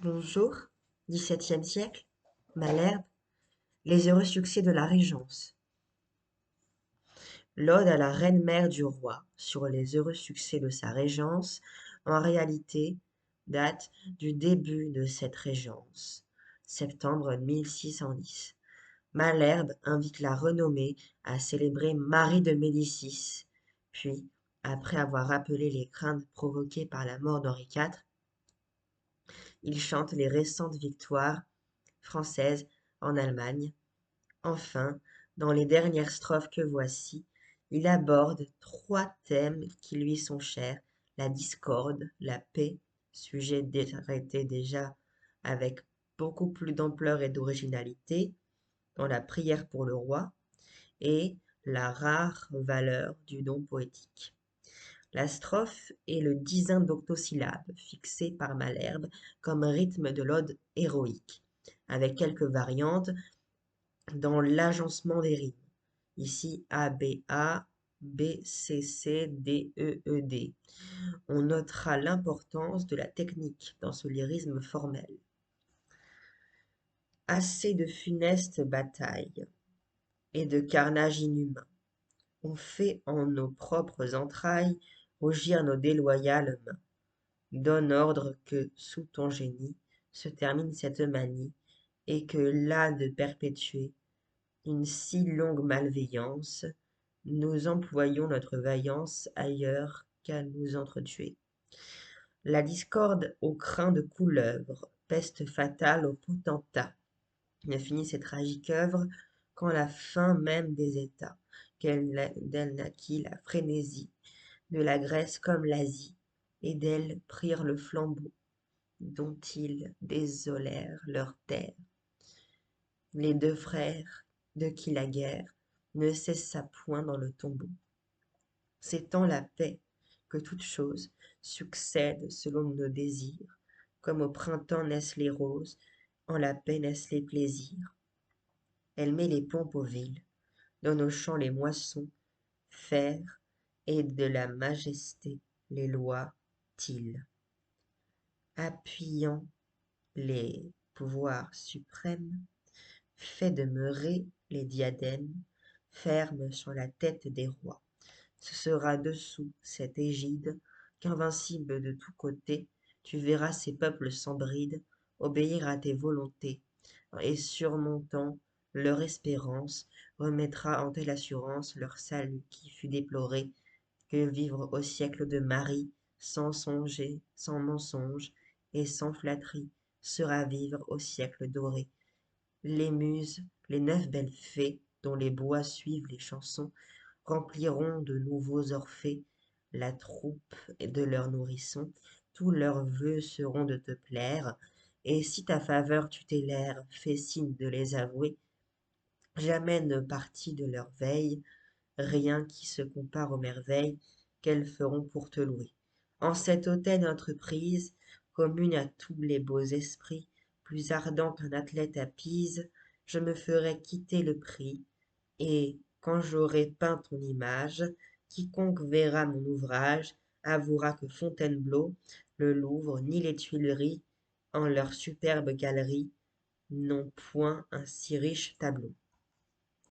Bonjour, XVIIe siècle, Malherbe, les heureux succès de la Régence. L'ode à la reine-mère du roi sur les heureux succès de sa régence, en réalité, date du début de cette régence, septembre 1610. Malherbe invite la renommée à célébrer Marie de Médicis, puis, après avoir rappelé les craintes provoquées par la mort d'Henri IV, il chante les récentes victoires françaises en Allemagne. Enfin, dans les dernières strophes que voici, il aborde trois thèmes qui lui sont chers: la discorde, la paix, sujet traité déjà avec beaucoup plus d'ampleur et d'originalité dans la prière pour le roi, et la rare valeur du don poétique. La strophe est le dizain d'octosyllabes fixé par Malherbe comme rythme de l'ode héroïque, avec quelques variantes dans l'agencement des rimes. Ici A, B, A, B, C, C, D, E, E, D. On notera l'importance de la technique dans ce lyrisme formel. Assez de funestes batailles et de carnage inhumain ont fait en nos propres entrailles rougir nos déloyales mains. Donne ordre que, sous ton génie, se termine cette manie, et que las de perpétuer une si longue malveillance, nous employons notre vaillance ailleurs qu'à nous entretuer. La discorde au crin de couleuvre, peste fatale aux potentats, ne finit ces tragiques œuvres qu'en la fin même des États, d'elle naquit la frénésie, de la Grèce comme l'Asie, et d'elle prirent le flambeau, dont ils désolèrent leurs terres. Les deux frères, de qui la guerre ne cessa point dans le tombeau. C'est en la paix que toutes choses succèdent selon nos désirs, comme au printemps naissent les roses, en la paix naissent les plaisirs. Elle met les pompes aux villes, donne aux champs les moissons, faire, et de la majesté les lois til. Appuyant les pouvoirs suprêmes, fait demeurer les diadèmes fermes sur la tête des rois. Ce sera dessous cette égide qu'invincible de tous côtés, tu verras ces peuples sans bride obéir à tes volontés, et surmontant leur espérance, remettra en telle assurance leur salut qui fut déploré, que vivre au siècle de Marie, sans songer, sans mensonge et sans flatterie, sera vivre au siècle doré. Les muses, les neuf belles fées, dont les bois suivent les chansons, rempliront de nouveaux orphées la troupe de leurs nourrissons. Tous leurs vœux seront de te plaire, et si ta faveur tutélaire fait signe de les avouer, jamais ne partit de leur veille rien qui se compare aux merveilles qu'elles feront pour te louer. En cette hautaine entreprise, commune à tous les beaux esprits, plus ardent qu'un athlète à Pise, je me ferai quitter le prix, et, quand j'aurai peint ton image, quiconque verra mon ouvrage avouera que Fontainebleau, le Louvre, ni les Tuileries, en leurs superbes galeries, n'ont point un si riche tableau.